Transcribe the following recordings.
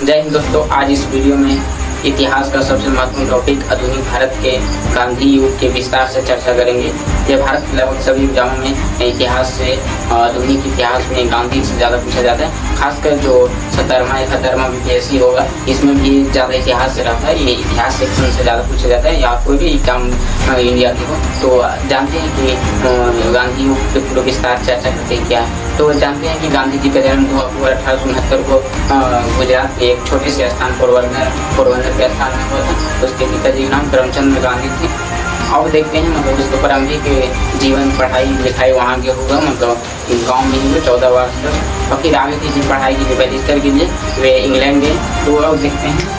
जय हिंद दोस्तों। आज इस वीडियो में इतिहास का सबसे महत्वपूर्ण टॉपिक आधुनिक भारत के गांधी युग के विस्तार से चर्चा करेंगे। यह भारत के लगभग सभी एग्जामों में इतिहास से आधुनिक इतिहास में गांधी से ज़्यादा पूछा जाता है। खासकर जो 17वां 71वां बीपीएससी होगा इसमें भी ज़्यादा इतिहास से रहता है। ये इतिहास सेक्शन से ज़्यादा पूछा जाता है या कोई भी एग्जाम इंडिया की हो। तो जानते हैं कि गांधी युग के पूरे विस्तार चर्चा करते हैं क्या है। तो जानते हैं कि गांधी जी का जन्म 2 अक्टूबर 1869 को गुजरात के एक छोटे से स्थान पोरबंदर के स्थान में हुआ था। उसके पिताजी का नाम करमचंद गांधी थे। अब देखते हैं मतलब उसको प्रारंभिक जीवन पढ़ाई लिखाई वहाँ के होगा, मतलब गाँव में ही 14 वर्ष तक। और फिर आगे की पढ़ाई के लिए बैरिस्टर के लिए वे इंग्लैंड गए। तो अब देखते हैं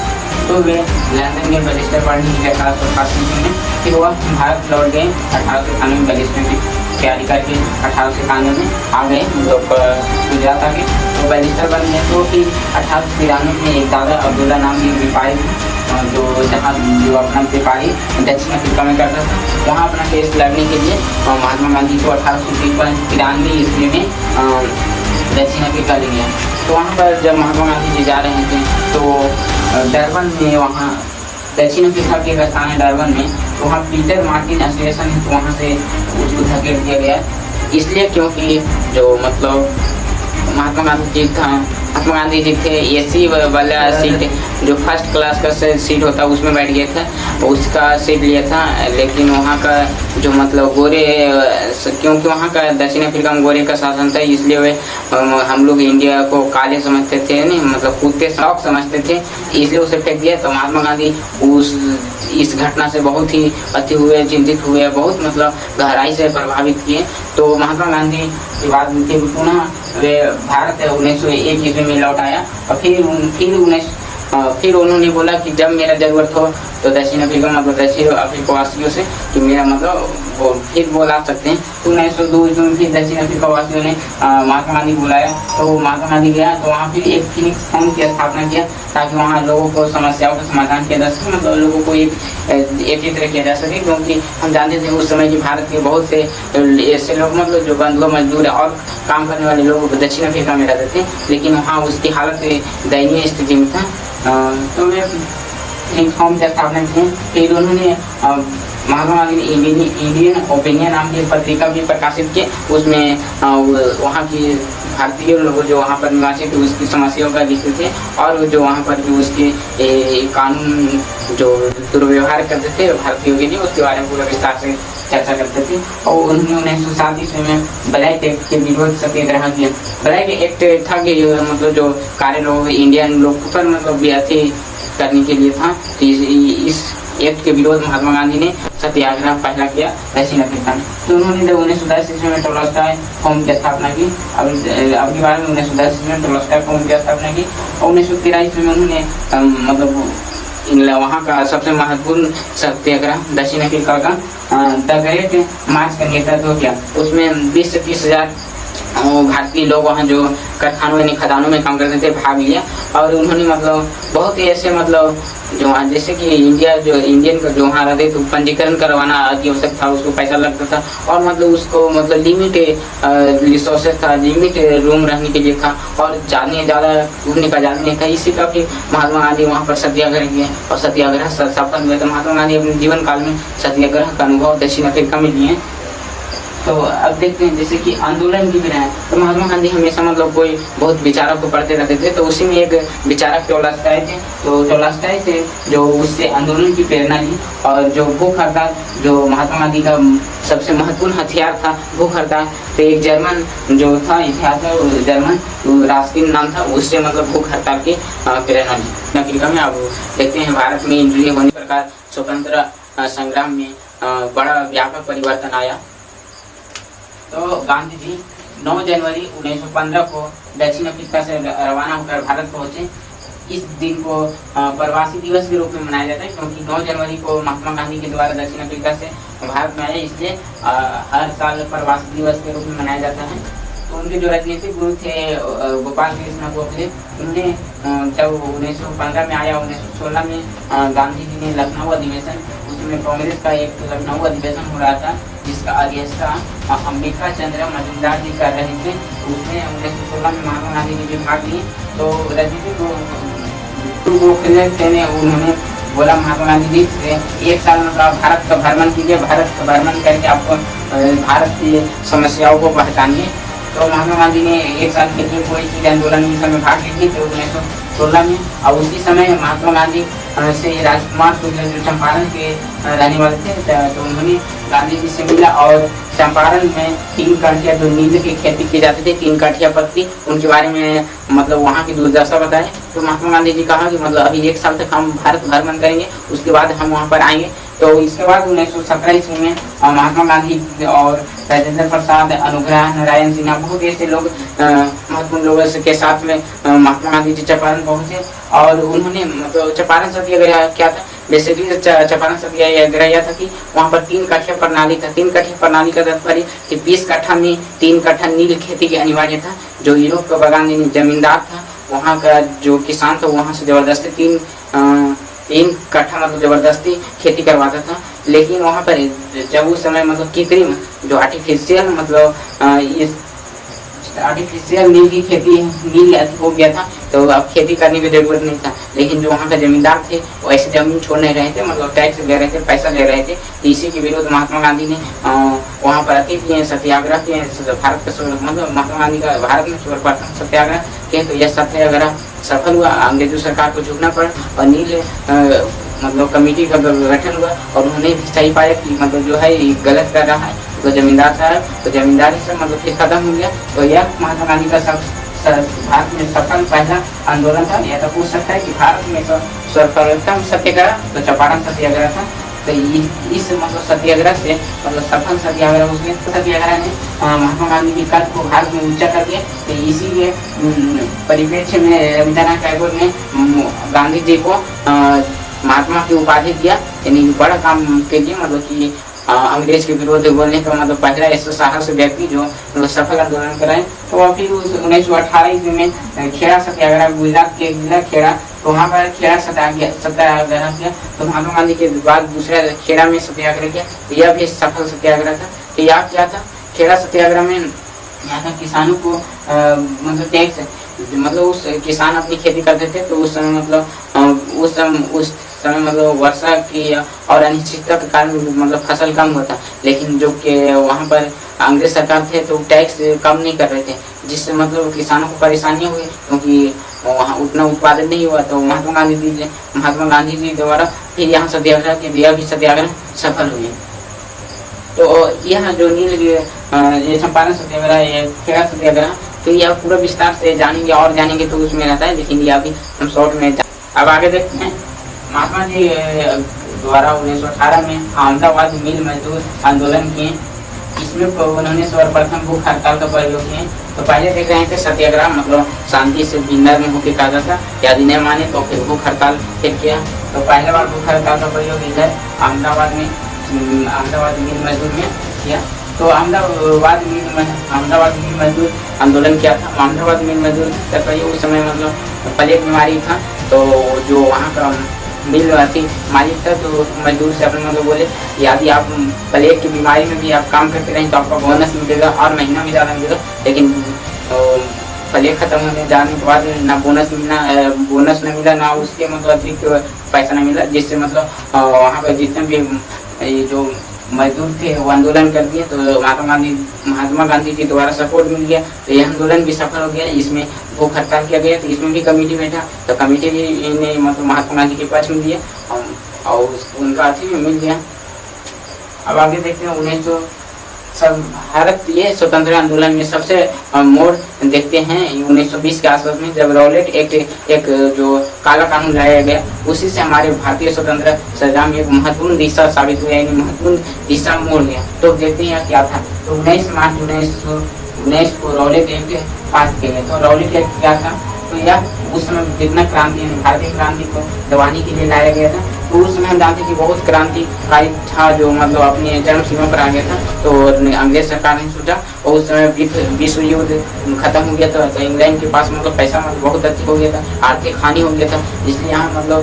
तो वे लंदन में बैरिस्टर पढ़ने के लिए 1888 में, फिर वह भारत लौट गए। 1891 में बैरिस्टर की तैयारी करके 1891 में आ गए, मतलब गुजरात आ गए तो बैरिस्टर बन गए। तो फिर 1893 में एक दादा अब्दुल्ला नाम की सिपाही जो अपना सिपाही दक्षिण अफ्रीका में करता था, वहाँ अपना केस लड़ने के लिए महात्मा गांधी को 1893 ईस्वी में दक्षिण अफ्रीका ले गया। तो वहाँ पर जब महात्मा गांधी जी जा रहे थे तो डरबन में, वहाँ दक्षिण अफ्रीका के एक स्थान है डरबन में, तो वहाँ पीटर मार्टिन एसोसिएशन है, तो वहाँ से उसको धकेल दिया गया। इसलिए क्योंकि जो मतलब महात्मा गांधी जी थे एसी वाला सीट जो फर्स्ट क्लास का सीट होता है उसमें बैठ गया था, उसका सीट लिया था। लेकिन वहाँ का जो मतलब गोरे, क्योंकि वहाँ का दक्षिण अफ्रीका में गोरे का शासन था, इसलिए वे हम लोग इंडिया को काले समझते थे, नहीं मतलब कुत्ते शौक समझते थे, इसलिए उसे फेंक दिया। तो महात्मा गांधी इस घटना से बहुत ही अति हुए, चिंतित हुए, बहुत मतलब गहराई से प्रभावित किए। तो महात्मा गांधी के बाद पुनः वे भारत 1901 ईस्वी में लौट आया। और फिर उन्होंने बोला कि जब मेरा जरूरत हो तो दक्षिण अफ्रीका मतलब दक्षिण अफ्रीका वासियों से कि मेरा मतलब वो फिर बोला सकते हैं। तो 1902 ईस्वी में फिर दक्षिण अफ्रीका वासियों ने महात्मा गांधी को बुलाया। तो महात्मा गांधी गया तो वहाँ फिर एक फिनिक्स होम की स्थापना किया ताकि वहाँ लोगों को समस्याओं का समाधान किया जा सके, मतलब लोगों को एकत्रित किया जा सके। क्योंकि हम जानते थे उस समय कि भारत के बहुत से ऐसे लोग मतलब जो बंधुआ मजदूर और काम करने वाले लोग दक्षिण अफ्रीका में रहते थे, लेकिन वहाँ उसकी हालत दयनीय स्थिति में था। तो वे एक फॉर्म की स्थापना की। फिर उन्होंने महात्मा गांधी ने इंडियन ओपिनियन नाम की पत्रिका भी प्रकाशित की। उसमें वहाँ की भारतीय लोग जो वहाँ पर निवासी थे उसकी समस्याओं का लिखते थे, और जो वहाँ पर जो उसके कानून जो दुर्व्यवहार करते थे भारतीयों के लिए, उसके बारे में पूरा विस्तार से चर्चा करते थे। और उन्होंने 1907 ईस्वी में ब्लैक एक्ट के विरोध सत्याग्रह किया। ब्लैक एक्ट था कि मतलब जो कार्य लोग इंडियन लोग पर मतलब बेअथी करने के लिए था। तो इस एक्ट के विरोध महात्मा गांधी ने सत्याग्रह पहला किया दक्षिण अफ्रीका में। तो उन्होंने 1910 ईस्वी में टोलस्टॉय फॉर्म की स्थापना की। अब की बार में 1910 ईस्वी में टोलस्टॉय फॉर्म की स्थापना की। और 1913 ईस्वी में उन्होंने मतलब वहाँ का सबसे महत्वपूर्ण सत्याग्रह दक्षिण अफ्रीका का द ग्रेट मार्च का नेतृत्व किया। उसमें 20 से 30 हजार भारतीय लोग वहाँ जो कारखानों में खदानों में काम करते थे भाग लिया। और उन्होंने मतलब बहुत ही ऐसे मतलब जो जैसे कि इंडियन का जो वहाँ रहते थे पंजीकरण करवाना अति आवश्यक था, उसको पैसा लगता था। और मतलब उसको मतलब लिमिट रिसोर्सेज था, लिमिट रूम रहने के लिए था, और ज़्यादा घूमने का ज़्यादा नहीं था। इसी का फिर महात्मा गांधी वहाँ पर सत्याग्रह किए और सत्याग्रह सफल हुए। तो महात्मा गांधी अपने जीवन काल में सत्याग्रह का अनुभव दक्षिण अफ्रीका में लिए। तो अब देखते हैं जैसे कि आंदोलन की तरह। तो महात्मा गांधी हमेशा मतलब कोई बहुत विचारक को पढ़ते रहते थे। तो उसी में एक विचारक टोलस्टॉय थे। तो टोलस्टॉय थे जो उससे आंदोलन की प्रेरणा ली। और जो भूख हड़ताल जो महात्मा गांधी का सबसे महत्वपूर्ण हथियार था भूख हड़ताल, तो एक जर्मन जो था इतिहास में जर्मन रास्किन नाम था, उससे मतलब भूख हड़ताल की प्रेरणा ली अफ्रीका में। अब देखते हैं भारत में इंडिया होने प्रकार स्वतंत्रता संग्राम में बड़ा व्यापक परिवर्तन आया। तो गांधी जी 9 जनवरी 1915 को दक्षिण अफ्रीका से रवाना होकर भारत पहुंचे। इस दिन को प्रवासी दिवस के रूप में मनाया जाता है, क्योंकि 9 जनवरी को महात्मा गांधी के द्वारा दक्षिण अफ्रीका से भारत में आए, इसलिए हर साल प्रवासी दिवस के रूप में मनाया जाता है। तो उनके जो राजनीतिक गुरु थे गोपाल कृष्ण गोखले, उन्होंने जब 1915 में आया, 1916 में गांधी जी ने लखनऊ अधिवेशन, उसमें कांग्रेस का एक लखनऊ अधिवेशन हो रहा था जिसका अध्यक्षता अंबिका चंद्र मजुमदार जी कर रहे थे। उसमें 1916 में महात्मा गांधी ने भी भाग लिए। तो राजनीतिक रोकने में उन्होंने बोला महात्मा गांधी जी से 1 साल मतलब भारत का भ्रमण कीजिए, भारत का भ्रमण करके आपको भारत की समस्याओं को पहचानिए। तो महात्मा गांधी ने 1 साल के लिए कोई चीज आंदोलन में भाग ली थी तो 1916 में। और उसी समय महात्मा गांधी से राजकुमार शुक्ल जो चंपारण के रहने वाले थे तो उन्होंने गांधी जी से मिला और चंपारण में 3 काठिया जो नील की खेती की जाती थी, 3 काठिया पत्ती, उनके बारे में मतलब वहाँ की दुर्दशा बताए। तो महात्मा गांधी जी कहा कि मतलब अभी 1 साल तक हम भारत भ्रमण करेंगे, उसके बाद हम वहाँ पर आएंगे। तो इसके बाद 1917 ईस्वी में महात्मा गांधी और राजेंद्र प्रसाद, अनुग्रह नारायण सिन्हा, बहुत ऐसे लोग महत्वपूर्ण लोगों के साथ में महात्मा गांधी जी चंपारण पहुंचे। और उन्होंने मतलब चंपारण सत्याग्रह क्या था, बेसिकली चंपारण सत्याग्रह यह था कि वहाँ पर 3 काठिया प्रणाली था। 3 काठिया प्रणाली का तात्पर्य कि 20 कट्ठा में 3 कट्ठा नील खेती की अनिवार्य था। जो यूरोप का बगान जमींदार था, वहाँ का जो किसान था, वहाँ से जबरदस्ती 3 कट्ठा मतलब जबरदस्ती खेती करवाता था। लेकिन वहाँ पर जब उस समय मतलब कृत्रिम जो आर्टिफिशियल मतलब इस आर्टिफिशियल नील की खेती नील हो गया था, तो अब खेती करने की जरूरत नहीं था। लेकिन जो वहाँ के जमींदार थे वो ऐसी जमीन छोड़ नहीं रहे थे, मतलब टैक्स ले रहे थे, पैसा ले रहे थे। तो इसी के विरोध महात्मा गांधी ने वहाँ पर अति किए, सत्याग्रह किए। भारत का मतलब महात्मा गांधी का भारत में सर्वप्रथम सत्याग्रह किए। तो यह सत्याग्रह सफल हुआ, अंग्रेजों सरकार को झुकना पड़ा और नील मतलब कमेटी का गठन हुआ। और उन्होंने भी सही पाया कि मतलब जो है ये गलत कर रहा है, तो जमींदार साहब तो जमींदारी से मतलब फिर खत्म हो गया। तो यह महात्मा गांधी का भारत में सफल पहला आंदोलन था। यह तो पूछ सकता है कि भारत में सर्वप्रथम सत्याग्रह तो चंपारण सत्याग्रह था। तो इस मतलब सत्याग्रह से मतलब सफल सत्याग्रह उसमें सत्याग्रह ने महात्मा गांधी की कद को भारत में ऊंचा कर दिया। तो इसीलिए परिप्रेक्ष्य में रविंद्रनाथ टैगोर ने गांधी जी को महात्मा की उपाधि दिया, यानी बड़ा काम के लिए, मतलब कि अंग्रेज के विरोध बोलने का मतलब पहला ऐसा साहस व्यक्ति जो मतलब सफल आंदोलन कराए। तो फिर 1918 ईस्वी में खेड़ा सत्याग्रह, गुजरात के जिला खेड़ा, तो वहाँ पर खेड़ा सत्याग्रह किया। तो महात्मा गांधी के बाद दूसरा खेड़ा में सत्याग्रह किया, तो यह भी सफल सत्याग्रह था। तो यह क्या था, खेड़ा सत्याग्रह में यहाँ का किसानों को मतलब टैक्स मतलब उस किसान अपनी खेती करते थे। तो उस समय मतलब उस समय मतलब वर्षा की और अनिश्चितता के कारण मतलब फसल कम होता, लेकिन जो कि वहाँ पर अंग्रेज सरकार थे तो टैक्स कम नहीं कर रहे थे, जिससे मतलब किसानों को परेशानियाँ हुई क्योंकि वहाँ उतना उत्पादन नहीं हुआ। तो महात्मा गांधी जी द्वारा फिर यहाँ सत्याग्रह के यह भी सत्याग्रह सफल हुए। तो यह जो ये चंपारण सत्याग्रह, ये खेड़ा सत्याग्रह, तो यह पूरा विस्तार से जानेंगे तो उसमें रहता है, लेकिन यह अभी हम शॉर्ट में अब आगे देखते हैं। महात्मा जी द्वारा 1918 में अहमदाबाद मिल मजदूर आंदोलन किए। इसमें उन्होंने सर्वप्रथम भूख हड़ताल का प्रयोग किए। तो पहले देख रहे थे सत्याग्रह मतलब शांति से विनम्र में होकर कहा था, यदि नहीं माने तो फिर भूख हड़ताल फिर किया। तो पहले बार भूख हड़ताल का प्रयोग इधर अहमदाबाद मिल मजदूर में किया। तो अहमदाबाद मिल मजदूर आंदोलन किया था। अहमदाबाद मिल मजदूर उस समय मतलब प्लेग बीमारी था। तो जो वहाँ का मिल थी मालिक था, तो मजदूर से अपने मतलब बोले यदि आप प्लेग की बीमारी में भी आप काम करते रहें तो आपका बोनस मिलेगा और महीना भी ज़्यादा मिलेगा। लेकिन प्लेग खत्म होने जाने के बाद ना बोनस न मिला, ना उसके मतलब अतिरिक्त पैसा नहीं मिला, जिससे मतलब वहाँ पर जितने भी जो मजदूर थे वो आंदोलन कर दिए। तो महात्मा गांधी जी द्वारा सपोर्ट मिल गया, तो यह आंदोलन भी सफल हो गया। इसमें भूख हड़ताल किया गया, तो इसमें भी कमेटी बैठा, तो कमेटी भी ने मतलब महात्मा गांधी के पक्ष में दिया और उनका अथी भी मिल गया। अब आगे देखते हैं भारत ये स्वतंत्र आंदोलन में सबसे मोड़ देखते हैं 1920 के आसपास में, जब रॉलेट एक्ट एक जो काला कानून लाया गया, उसी से हमारे भारतीय स्वतंत्र संग्राम में एक महत्वपूर्ण दिशा साबित हुआ, यानी महत्वपूर्ण दिशा मोड़ गया। तो देखते हैं क्या था। तो 19 मार्च 1919 को रॉलेट एक्ट पास किया गया। तो रॉलेट एक्ट क्या था, तो यह उस समय जितना क्रांति भारतीय क्रांति को दबाने के लिए लाया गया था। तो उस समय हम जानते कि बहुत क्रांतिकारी था जो मतलब अपनी चरम सीमा पर आ गया था। तो अंग्रेज सरकार ने सोचा, और उस समय विश्व युद्ध खत्म हो गया था, तो इंग्लैंड के पास मतलब पैसा मतलब बहुत अधिक हो गया था, आर्थिक हानि हो गया था, इसलिए यहाँ मतलब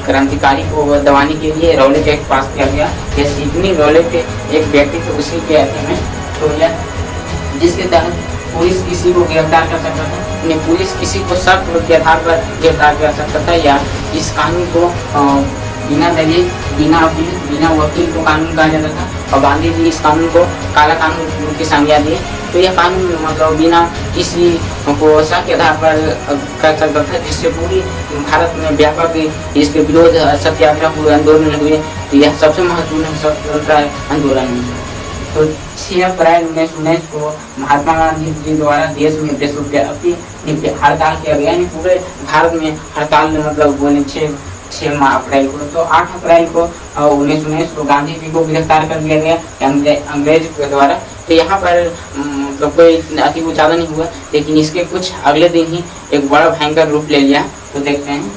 क्रांतिकारी को दबाने के लिए रॉलेट एक्ट पास किया गया। सिडनी रॉलेट एक व्यक्ति थे उसी के अधीन में, तो यह जिसके तहत पुलिस किसी को गिरफ्तार कर सकता था, नहीं पुलिस किसी को शक के आधार पर गिरफ्तार कर सकता था, या इस कानून को बिना दलील, बिना अपील, बिना वकील को कानून कहा जाता था। और गांधी जी इस कानून को काला कानून की संज्ञा दिए। तो यह कानून मतलब बिना किसी को शक के आधार पर कर सकता था, जिससे पूरी भारत में व्यापक इसके विरोध सत्याग्रह हुए, आंदोलन हुए। तो यह सबसे महत्वपूर्ण स्वतंत्रता आंदोलन है। तो 6 अप्रैल 1919 को महात्मा गांधी जी द्वारा देश में देशव्यापी हड़ताल किया गया, यानी पूरे भारत में हड़ताल मतलब बोले 6 अप्रैल को। तो 8 अप्रैल को 1919 को गांधी जी को गिरफ्तार कर लिया गया अंग्रेज के द्वारा। तो यहाँ पर मतलब कोई अति ज़्यादा नहीं हुआ, लेकिन इसके कुछ अगले दिन ही एक बड़ा भयंकर रूप ले लिया। तो देखते हैं,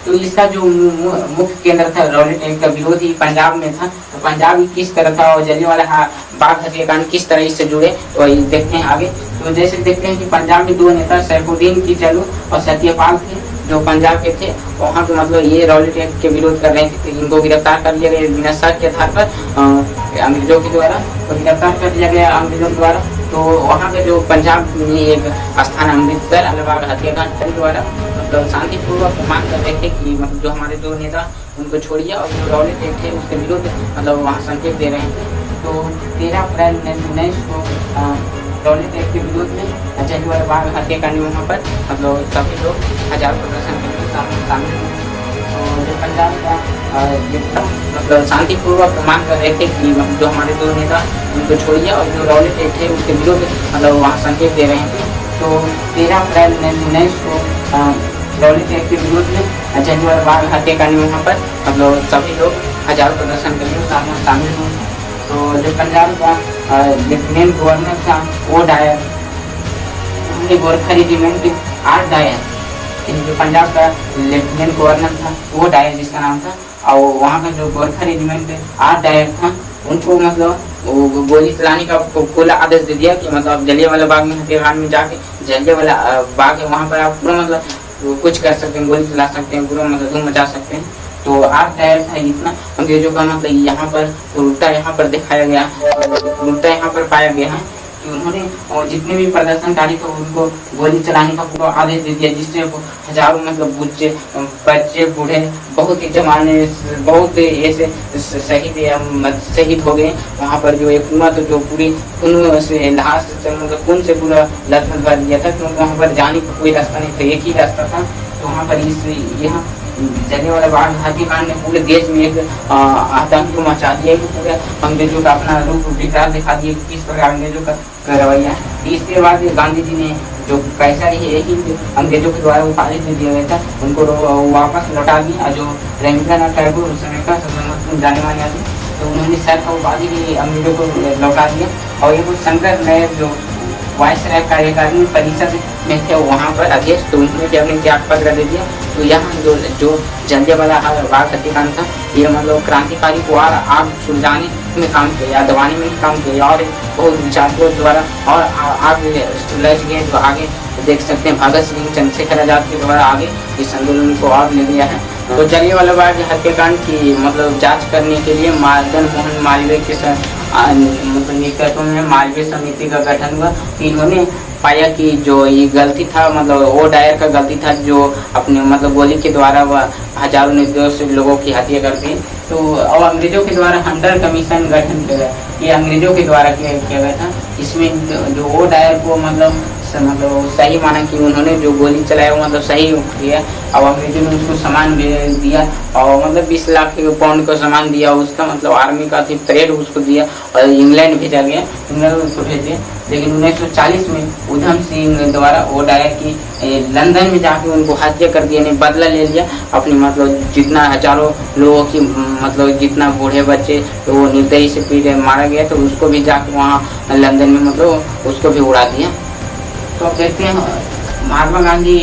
तो इसका जो मुख्य केंद्र था रॉलेट एक्ट का विरोध ही पंजाब में था। तो पंजाब किस तरह था और जलियांवाला बाग हत्याकांड किस तरह इससे जुड़े, तो देखते हैं आगे। तो जैसे देखते हैं कि पंजाब में 2 नेता सैफुद्दीन की चालू और सत्यपाल थे, जो पंजाब के थे। वहाँ पे मतलब ये रॉलेट एक्ट के विरोध कर रहे थे, इनको गिरफ्तार कर लिया गया बिना शक के आधार पर अंग्रेजों के द्वारा। तो गिरफ्तार कर लिया गया अंग्रेजों द्वारा। तो वहाँ पे जो पंजाब में एक स्थान अमृतसर अलीबाग हत्याकांड द्वारा मतलब शांतिपूर्वक मांग कर रहे थे कि मतलब जो हमारे 2 नेता उनको छोड़िए, और जो रॉलेट एक्ट है उसके विरुद्ध मतलब वहाँ संकेत दे रहे थे। तो 13 अप्रैल 1919 को रॉलेट एक्ट के विरोध में जलियांवाला बाग हत्याकांड में वहाँ पर मतलब सभी लोग हजारों प्रदर्शन करने शामिल हुए। जो पंजाब का मतलब शांतिपूर्वक मांग कर रहे थे कि जो हमारे 2 नेता उनको छोड़िए, और जो रॉलेट एक्ट है उसके विरुद्ध मतलब वहाँ संकेत दे रहे थे। तो 13 अप्रैल 1919 को रॉलेट एक्ट के विरोध में जलियांवाला बाग हत्याकांड में वहाँ पर मतलब सभी लोग हजारों प्रदर्शन करने शामिल हुए। तो जो पंजाब का लेफ्टिनेंट गवर्नर था वो डायर, गोरखा रेजिमेंट 8 डायर, जो पंजाब का लेफ्टिनेंट गवर्नर था वो डायर जिसका नाम था, और वहाँ का जो गोरखा रेजिमेंट 8 डायर था उनको मतलब गोली चलाने का खुला आदेश दे दिया कि मतलब जलियांवाला बाग में हत्याकांड में जाके जलियांवाला बाग है वहाँ पर आप पूरा मतलब कुछ कर सकते हैं, गोली चला सकते हैं, पूरा मतलब धूम मचा सकते हैं। तो 8 डायर था इतना अंग्रेजों का मतलब यहाँ पर उल्टा यहाँ पर दिखाया गया, उल्टा यहाँ पर पाया गया है कि उन्होंने और जितने भी प्रदर्शनकारी थे उनको गोली चलाने का पूरा आदेश दे दिया, जिससे हजारों मतलब बच्चे बूढ़े बहुत ही जमाने बहुत ऐसे शहीद हो गए। वहाँ पर जो एक कुआं तो जो पूरी खून से लाश मतलब खून से पूरा लथपथ भर दिया था, क्योंकि वहाँ पर जाने का कोई रास्ता नहीं था, एक ही रास्ता था। तो वहाँ पर यहाँ जलियांवाला बाग हत्याकांड ने पूरे देश में एक आतंक मचा दिया कि पूरे अंग्रेजों का अपना रूप विकार दिखा दिया कि किस प्रकार अंग्रेजों का रवैया है। इसके बाद गांधी जी ने जो पैसा ही अंग्रेजों के द्वारा वो पारित दिया गया था उनको वापस लौटा दिया। जो रविंद्रनाथ टैगोर उस समय का सबसे जाने माने आदमी, तो उन्होंने सर का उपाधि भी अंग्रेजों को लौटा दिया। और ये कुछ शंकर नायक जो वायसराय कार्यकारिणी परिषद में थे वहाँ पर अध्यक्ष, तो उन्होंने भी अपने त्याग पत्र दे दिया। तो यहाँ जो जलियांवाला बाग हत्याकांड था ये मतलब क्रांतिकारी को आग सुलझाने में काम किया, दबाने में काम किया, और बहुत विचारकों द्वारा और आगे सुलझ गए। जो आगे देख सकते हैं भगत सिंह चंद्रशेखर आजाद के द्वारा आगे इस आंदोलन को आग ले दिया है। तो जलियांवाला बाग हत्याकांड की मतलब जांच करने के लिए मदन मोहन मालवीय के मतलब नेतृत्व में मालवीय समिति का गठन हुआ। इन्होंने पाया कि जो ये गलती था मतलब वो डायर का गलती था, जो अपने मतलब गोली के द्वारा वह हजारों निर्दोष लोगों की हत्या कर दी। तो और अंग्रेजों के द्वारा हंटर कमीशन गठन किया गया, ये अंग्रेजों के द्वारा किया गया था। इसमें जो वो डायर को मतलब सही माना कि उन्होंने जो गोली चलाया वो मतलब सही किया, और अंग्रेजों ने उसको सामान दिया और मतलब 20 लाख पाउंड का सामान दिया, उसका मतलब आर्मी का थी परेड उसको दिया और इंग्लैंड भेजा गया, इंग्लैंड उसको भेजे। लेकिन 1940 में उधम सिंह द्वारा वो डायर की लंदन में जाके उनको हत्या कर दिया, बदला ले लिया अपनी मतलब जितना हजारों लोगों की मतलब जितना बूढ़े बच्चे तो वो निर्दयी से पीड़े मारा गया, तो उसको भी जाके वहाँ लंदन में मतलब उसको भी उड़ा दिया। तो अब देखते हैं महात्मा गांधी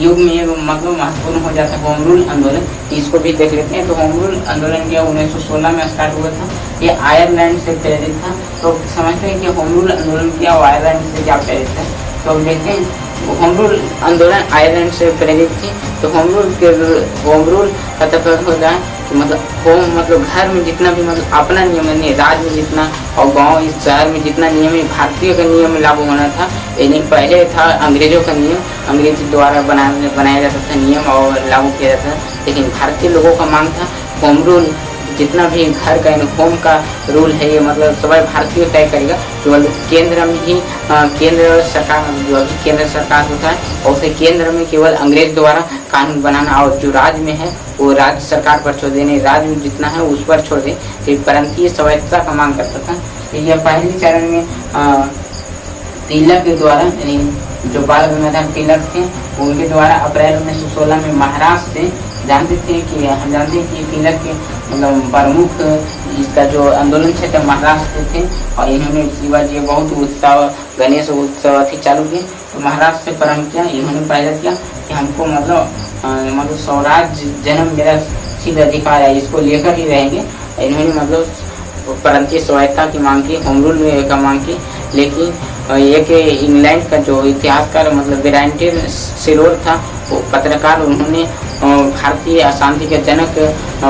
युग में मतलब महत्वपूर्ण हो जाता है होम रूल आंदोलन, इसको भी देख लेते हैं। तो होम रूल आंदोलन क्या 1916 में स्टार्ट हुआ था, ये आयरलैंड से प्रेरित था। तो समझते हैं कि होम रूल आंदोलन क्या और आयरलैंड से क्या प्रेरित है। तो अब देखते हैं होम रूल आंदोलन आयरलैंड से प्रेरित थी। तो होम रूल का तत्व होता है कि मतलब होम मतलब घर में जितना भी मतलब अपना नियम नहीं, राज्य में जितना और गांव इस शहर में जितना नियम है भारतीय का नियम लागू होना था, यानी पहले था अंग्रेजों का नियम, अंग्रेज द्वारा बनाया जाता था नियम और लागू किया जाता था। लेकिन भारतीय लोगों का मांग था होम रूल, जितना भी घर का होम का रूल है ये मतलब सभी भारतीय तय करेगा। केवल केंद्र में ही केंद्र सरकार जो अभी केंद्र सरकार होता है और उसे केंद्र में केवल अंग्रेज द्वारा कानून बनाना, और जो राज्य में है वो राज्य सरकार पर छोड़ देने, राज्य में जितना है उस पर छोड़ दे, प्रांतीय स्वायत्तता का मांग करता था। यह पहले चरण में तिलक के द्वारा, यानी जो बाल गंगाधर तिलक थे उनके द्वारा अप्रैल 1916 में महाराष्ट्र से जानते थे कि हम जानते हैं कि तिलक के मतलब प्रमुख इसका जो आंदोलन क्षेत्र महाराष्ट्र थे और इन्होंने शिवाजी बहुत उत्सव गणेश उत्सव थी चालू किए। तो महाराष्ट्र से प्रारंभ किया, इन्होंने पहले किया कि हमको मतलब स्वराज्य जन्म मेरा सिद्ध अधिकार है, इसको लेकर ही रहेंगे। इन्होंने मतलब प्रांतीय स्वायत्तता की मांग की, होम रूल का मांग की। लेकिन एक इंग्लैंड का जो इतिहासकार मतलब ब्रायन सिलोर था वो पत्रकार, उन्होंने भारतीय अशांति के जनक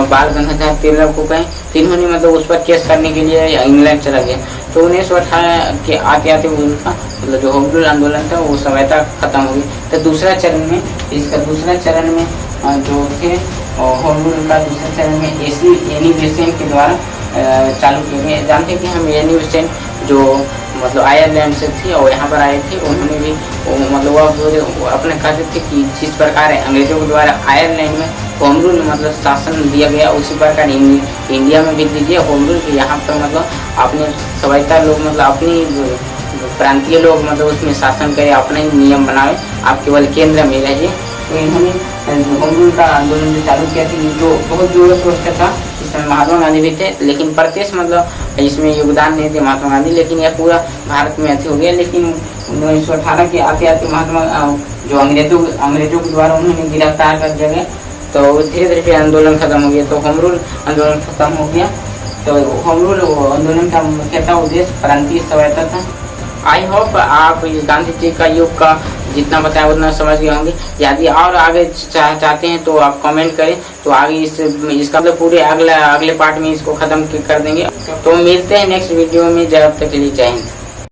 बाल गंगाधर तिलक को कहे, तो इन्होंने मतलब उस पर केस करने के लिए इंग्लैंड चला गया। तो 1918 के आते आते उनका मतलब जो होम रूल आंदोलन था वो स्वायत्तता खत्म हो गई। तो दूसरा चरण में इसका दूसरा चरण में जो थे होम रूल का दूसरा चरण में एनी बेसेंट के द्वारा चालू किए गए। जानते हैं कि हम एनी बेसेंट जो मतलब आयरलैंड से थी और यहाँ पर आए थे, उन्होंने भी मतलब वो अपने कहते थे कि जिस प्रकार अंग्रेजों के द्वारा आयरलैंड में होम रूल मतलब शासन दिया गया उसी प्रकार इंडिया में भी दीजिए होम रूल। यहाँ पर मतलब अपने स्वायत्तता लोग मतलब अपनी प्रांतीय लोग मतलब उसमें शासन करे, अपने नियम बनाए, आप केवल केंद्र में रहिए। तो इन्होंने होम रूल का आंदोलन जो चालू किया था जो बहुत जोर शोर से था, इसमें महात्मा गांधी भी थे, लेकिन प्रत्यक्ष मतलब इसमें योगदान नहीं थे महात्मा गांधी, लेकिन यह पूरा भारत में ऐसे हो गया। लेकिन 1918 के आते आते महात्मा जो अंग्रेजों के द्वारा उन्होंने गिरफ्तार कर दिया गया, तो धीरे धीरे आंदोलन खत्म हो गया। तो होम रूल आंदोलन खत्म हो गया। तो होम रूल आंदोलन का मुख्यतः उद्देश्य प्रांतीय स्वायत्तता था। आई होप आप इस गांधी जी का युग का जितना बताया उतना समझ गए होंगे। यदि और आगे चाहते हैं तो आप कमेंट करें, तो आगे इसका मतलब पूरे अगले पार्ट में इसको खत्म कर देंगे। तो मिलते हैं नेक्स्ट वीडियो में, जब तक के लिए जय हिंद।